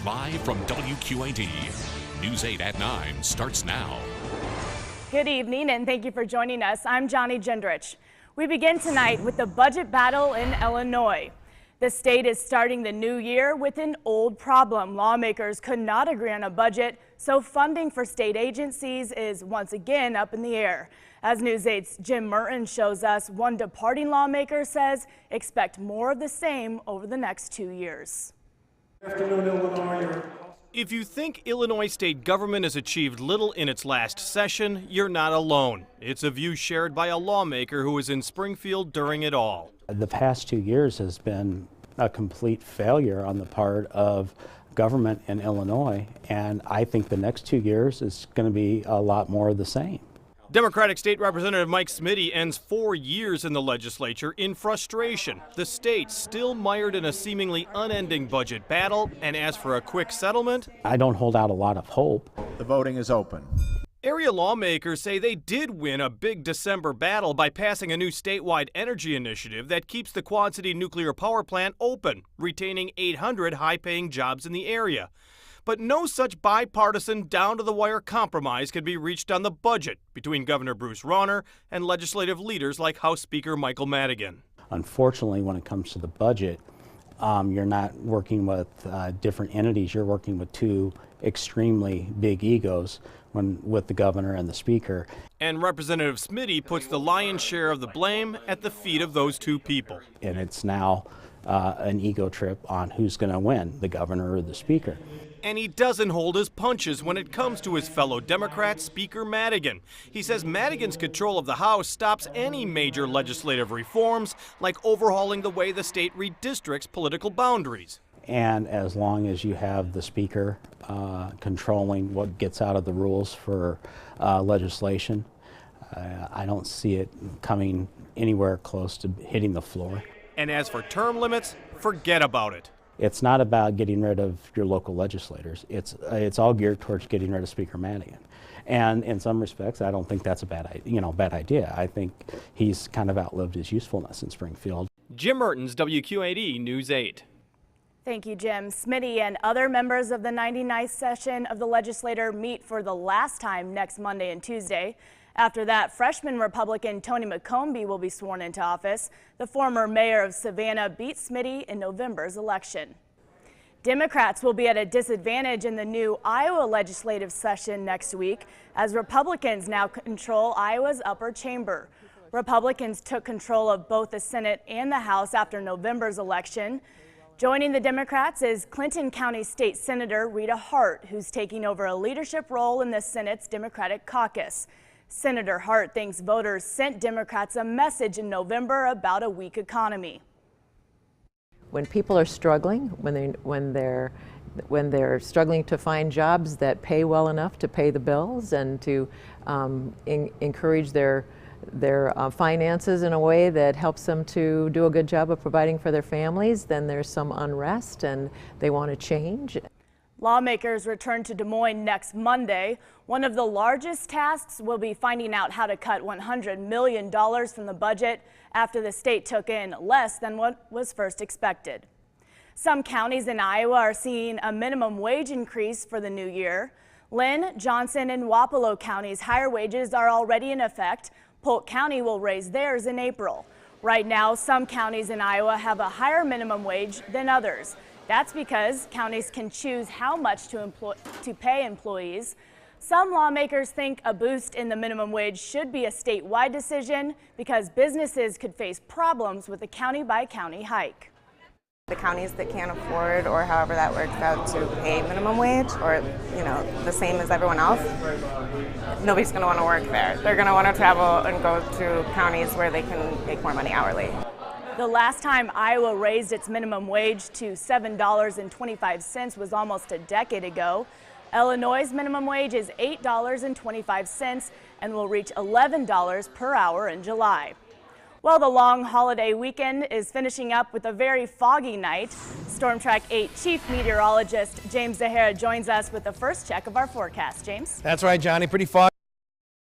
Live from WQAD, News 8 at 9 starts now. Good evening and thank you for joining us. I'm Johnnie Jan. We begin tonight with the budget battle in Illinois. The state is starting the new year with an old problem. Lawmakers could not agree on a budget, so funding for state agencies is once again up in the air. As News 8's Jim Merton shows us, one departing lawmaker says expect more of the same over the next 2 years. Afternoon, Illinois. If you think Illinois state government has achieved little in its last session, you're not alone. It's a view shared by a lawmaker who was in Springfield during it all. The past 2 years has been a complete failure on the part of government in Illinois, and I think the next 2 years is going to be a lot more of the same. Democratic State Representative Mike Smitty ends 4 years in the legislature in frustration. The state still mired in a seemingly unending budget battle, and as for a quick settlement, I don't hold out a lot of hope. The voting is open. Area lawmakers say they did win a big December battle by passing a new statewide energy initiative that keeps the Quad City nuclear power plant open, retaining 800 high-paying jobs in the area. But no such bipartisan, down-to-the-wire compromise could be reached on the budget between Governor Bruce Rauner and legislative leaders like House Speaker Michael Madigan. Unfortunately, when it comes to the budget, you're not working with different entities. You're working with two extremely big egos with the governor and the speaker. And Representative Smitty puts the lion's share of the blame at the feet of those two people. And it's now an ego trip on who's going to win, the governor or the speaker. And he doesn't hold his punches when it comes to his fellow Democrat, Speaker Madigan. He says Madigan's control of the House stops any major legislative reforms, like overhauling the way the state redistricts political boundaries. And as long as you have the speaker controlling what gets out of the rules for legislation, I don't see it coming anywhere close to hitting the floor. And as for term limits, forget about it. It's not about getting rid of your local legislators. It's all geared towards getting rid of Speaker Madigan. And in some respects, I don't think that's a bad idea. I think he's kind of outlived his usefulness in Springfield. Jim Mertens, WQAD News 8. Thank you, Jim. Smitty and other members of the 99th session of the legislature meet for the last time next Monday and Tuesday. After that, freshman Republican Tony McCombie will be sworn into office. The former mayor of Savannah beat Smitty in November's election. Democrats will be at a disadvantage in the new Iowa legislative session next week as Republicans now control Iowa's upper chamber. Republicans took control of both the Senate and the House after November's election. Joining the Democrats is Clinton County State Senator Rita Hart, who's taking over a leadership role in the Senate's Democratic caucus. Senator Hart thinks voters sent Democrats a message in November about a weak economy. When people are struggling, when they're struggling to find jobs that pay well enough to pay the bills and to encourage their finances in a way that helps them to do a good job of providing for their families, then there's some unrest and they want to change. Lawmakers return to Des Moines next Monday. One of the largest tasks will be finding out how to cut $100 million from the budget after the state took in less than what was first expected. Some counties in Iowa are seeing a minimum wage increase for the new year. Lynn, Johnson, and Wapello counties' higher wages are already in effect. Polk County will raise theirs in April. Right now, some counties in Iowa have a higher minimum wage than others. That's because counties can choose how much to pay employees. Some lawmakers think a boost in the minimum wage should be a statewide decision because businesses could face problems with a county-by-county hike. The counties that can't afford, or however that works out, to pay minimum wage, or the same as everyone else, nobody's going to want to work there. They're going to want to travel and go to counties where they can make more money hourly. The last time Iowa raised its minimum wage to $7.25 was almost a decade ago. Illinois' minimum wage is $8.25 and will reach $11 per hour in July. Well, the long holiday weekend is finishing up with a very foggy night. Storm Track 8 Chief Meteorologist James Zahara joins us with the first check of our forecast. James? That's right, Johnny. Pretty foggy.